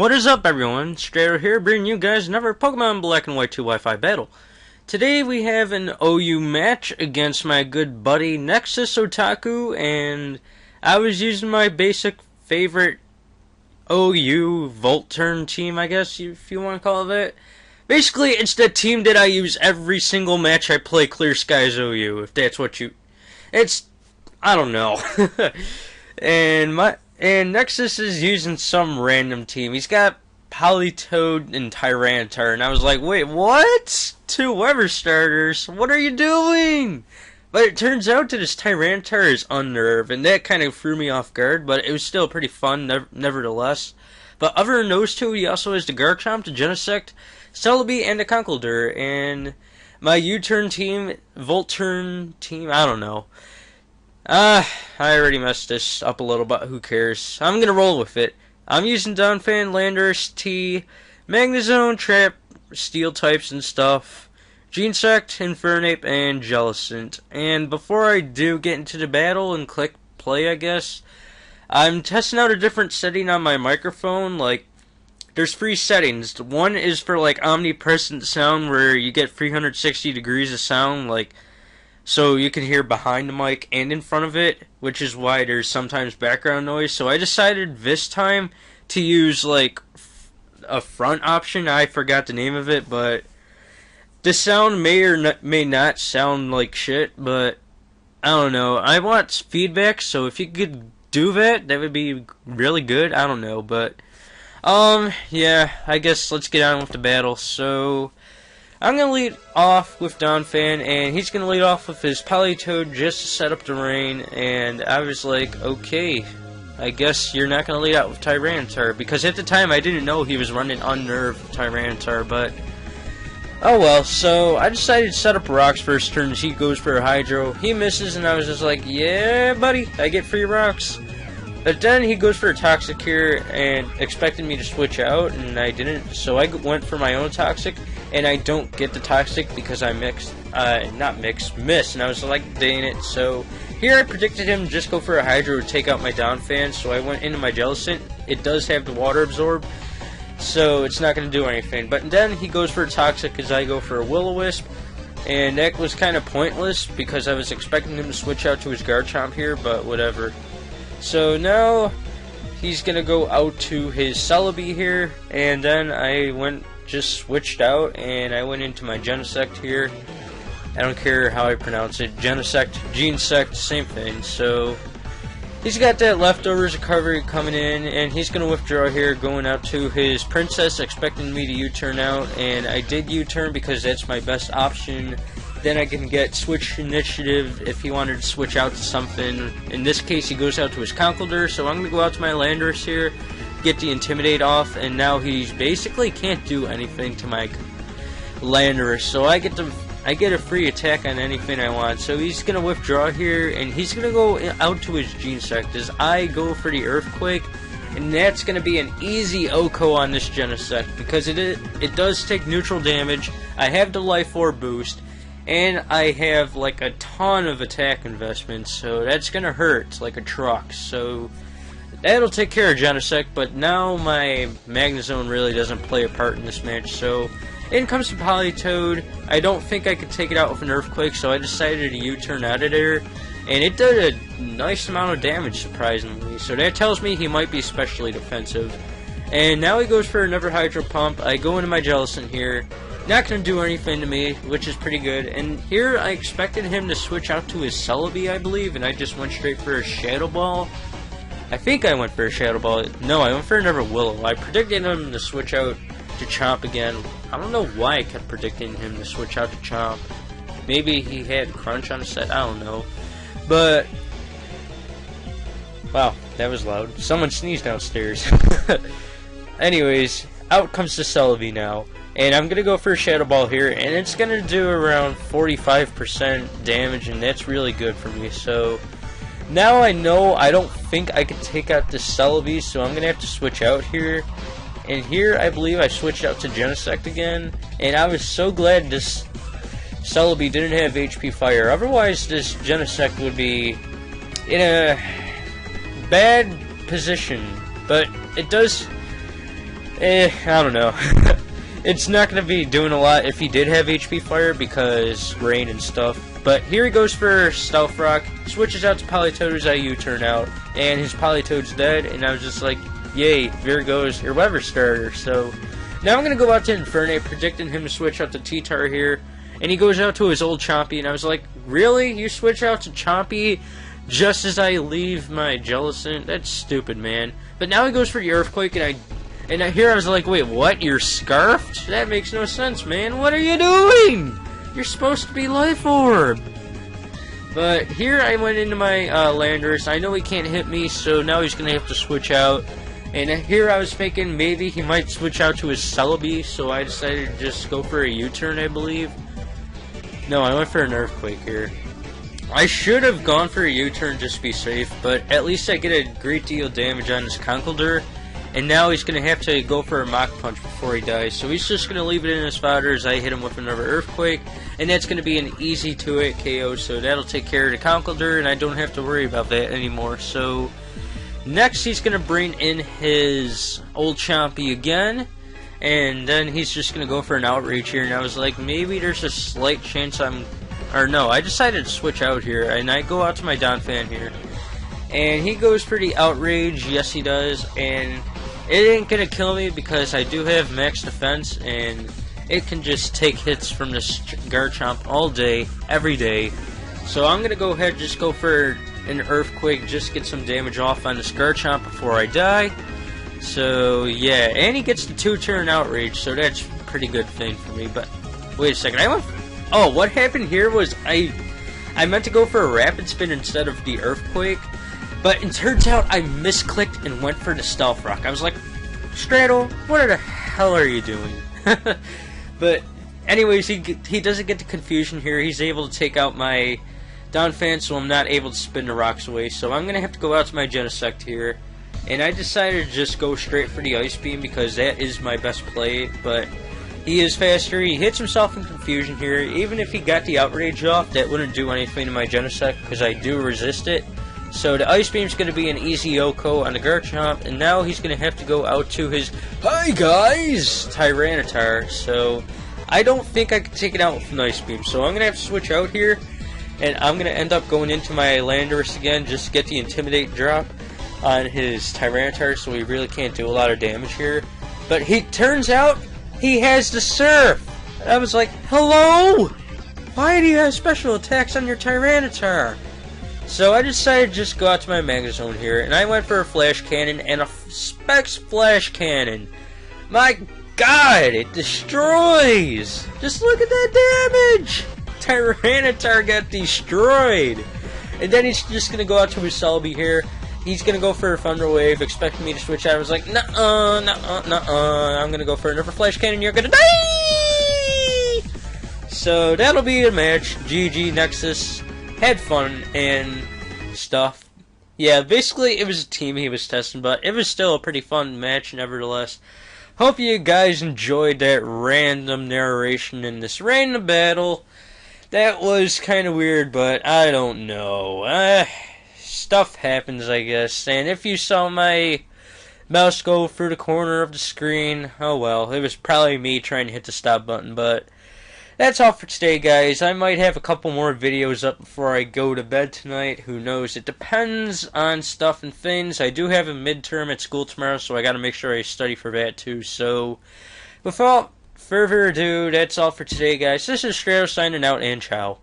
What is up, everyone? Strayer here, bringing you guys another Pokemon Black and White 2 Wi-Fi battle. Today we have an OU match against my good buddy NexesOtaku, and I was using my basic favorite OU Volt Turn team, I guess, if you want to call it that. Basically, it's the team that I use every single match I play Clear Skies OU, if that's what you... I don't know. And Nexus is using some random team. He's got Politoed and Tyranitar, and I was like, wait, what? Two Weather starters? What are you doing? But it turns out that his Tyranitar is Unnerve, and that kind of threw me off guard, but it was still pretty fun, nevertheless. But other than those two, he also has the Garchomp, the Genesect, Celebi, and the Conkeldurr, and my U-turn team, Volt-turn team, I don't know. I already messed this up a little, but who cares? I'm gonna roll with it. I'm using Donphan, Landorus, T, Magnezone, Trap, Steel types and stuff, Genesect, Infernape, and Jellicent. And before I do get into the battle and click play, I guess, I'm testing out a different setting on my microphone. Like, there's 3 settings. One is for, like, omnipresent sound, where you get 360 degrees of sound, like, so you can hear behind the mic and in front of it, which is why there's sometimes background noise. So I decided this time to use, like, a front option. I forgot the name of it, but the sound may or may not sound like shit, but I don't know. I want feedback, so if you could do that, that would be really good. I don't know, but yeah, I guess let's get on with the battle. So I'm going to lead off with Donphan, and he's going to lead off with his Politoed just to set up the rain, and I was like, okay, I guess you're not going to lead out with Tyranitar, because at the time I didn't know he was running Unnerve Tyranitar, but oh well. So I decided to set up rocks first turn. He goes for a Hydro, he misses, and I was just like, yeah buddy, I get free rocks. But then he goes for a Toxic here and expected me to switch out, and I didn't, so I went for my own Toxic, and I don't get the Toxic because I missed, and I was like, dang it. So here I predicted him to just go for a Hydro to take out my Donphan, so I went into my Jellicent. It does have the Water Absorb, so it's not going to do anything. But then he goes for a Toxic as I go for a Will-O-Wisp, and that was kind of pointless because I was expecting him to switch out to his Garchomp here, but whatever. So now he's going to go out to his Celebi here, and then I just switched out, and I went into my Genesect here. I don't care how I pronounce it. Genesect, same thing. So he's got that leftovers recovery coming in, and he's going to withdraw here, going out to his Princess, expecting me to U-turn out, and I did U-turn because that's my best option. Then I can get Switch Initiative if he wanted to switch out to something. In this case, he goes out to his Conkeldurr, so I'm going to go out to my Landorus here, get the Intimidate off, and now he basically can't do anything to my Landorus, so I get a free attack on anything I want. So he's going to withdraw here, and he's going to go out to his Genesect as I go for the Earthquake, and that's going to be an easy OHKO on this Genesect because it does take neutral damage. I have the Life Orb boost, and I have like a ton of attack investments, so that's gonna hurt like a truck. So that'll take care of Genesect, but now my Magnezone really doesn't play a part in this match. So in comes the Politoed. I don't think I could take it out with an Earthquake, so I decided to U-turn out of there, and it did a nice amount of damage, surprisingly. So that tells me he might be especially defensive. And now he goes for another Hydro Pump. I go into my Jellicent here. Not going to do anything to me, which is pretty good. And here I expected him to switch out to his Celebi, I believe, and I just went straight for a Shadow Ball. I think I went for a Shadow Ball. No, I went for another Willow. I predicted him to switch out to Chomp again. I don't know why I kept predicting him to switch out to Chomp. Maybe he had Crunch on his set, I don't know. But wow, that was loud. Someone sneezed downstairs. Anyways, out comes the Celebi now. And I'm going to go for a Shadow Ball here, and it's going to do around 45% damage, and that's really good for me. So now I know I don't think I can take out this Celebi, so I'm going to have to switch out here. And here I believe I switched out to Genesect again, and I was so glad this Celebi didn't have HP Fire. Otherwise this Genesect would be in a bad position, but it does I don't know. It's not going to be doing a lot if he did have HP Fire because rain and stuff. But here he goes for Stealth Rock, switches out to Politoed as I U-turn out, and his Politoed's dead, and I was just like, yay, there goes your Weather Starter. So now I'm going to go out to Infernape, predicting him to switch out to T-Tar here, and he goes out to his old Chompy, and I was like, really? You switch out to Chompy just as I leave my Jellicent? That's stupid, man. But now he goes for the Earthquake, and here I was like, wait, what? You're Scarfed? That makes no sense, man. What are you doing? You're supposed to be Life Orb. But here I went into my Landorus. I know he can't hit me, so now he's going to have to switch out. And here I was thinking maybe he might switch out to his Celebi, so I decided to just go for a U-turn, I believe. No, I went for an Earthquake here. I should have gone for a U-turn just to be safe, but at least I get a great deal of damage on his Conkeldurr. And now he's going to have to go for a Mach Punch before he dies. So he's just going to leave it in his fodder as I hit him with another Earthquake. And that's going to be an easy 2-hit KO. So that'll take care of the Conkeldurr. And I don't have to worry about that anymore. So next he's going to bring in his old Chompy again. And then he's just going to go for an Outrage here. And I was like, maybe there's a slight chance or no, I decided to switch out here. And I go out to my Donphan here. And he goes for the Outrage. Yes, he does. And it ain't gonna kill me because I do have max defense, and it can just take hits from this Garchomp all day, every day. So I'm gonna go ahead and just go for an Earthquake, just get some damage off on this Garchomp before I die. So yeah, and he gets the 2-turn Outrage, so that's a pretty good thing for me. But wait a second, oh, what happened here was I meant to go for a Rapid Spin instead of the Earthquake. But it turns out I misclicked and went for the Stealth Rock. I was like, Straddle, what the hell are you doing? But anyways, he doesn't get the confusion here. He's able to take out my Donphan, so I'm not able to spin the rocks away. So I'm going to have to go out to my Genesect here. And I decided to just go straight for the Ice Beam because that is my best play. But he is faster. He hits himself in confusion here. Even if he got the Outrage off, that wouldn't do anything to my Genesect because I do resist it. So the Ice Beam's going to be an easy Yoko on the Garchomp, and now he's going to have to go out to his, hi guys, Tyranitar. So I don't think I can take it out with an Ice Beam, so I'm going to have to switch out here, and I'm going to end up going into my Landorus again just to get the Intimidate drop on his Tyranitar, so he really can't do a lot of damage here. But he turns out he has the Surf. I was like, hello? Why do you have special attacks on your Tyranitar? So I decided to just go out to my Mega Zone here, and I went for a Flash Cannon and a Specs Flash Cannon. My god, it destroys! Just look at that damage! Tyranitar got destroyed! And then he's just gonna go out to his Celebi here. He's gonna go for a Thunder Wave, expecting me to switch out. I was like, nuh-uh, nuh-uh, nuh-uh. I'm gonna go for another Flash Cannon, you're gonna die! So that'll be a match. GG, Nexus. Had fun and stuff. Yeah, basically it was a team he was testing, but it was still a pretty fun match nevertheless. Hope you guys enjoyed that random narration in this random battle. That was kind of weird, but I don't know. Stuff happens, I guess. And if you saw my mouse go through the corner of the screen, oh well. It was probably me trying to hit the stop button, but that's all for today, guys. I might have a couple more videos up before I go to bed tonight. Who knows? It depends on stuff and things. I do have a midterm at school tomorrow, so I gotta make sure I study for that too. So, without further ado, that's all for today, guys. This is Strato signing out, and ciao.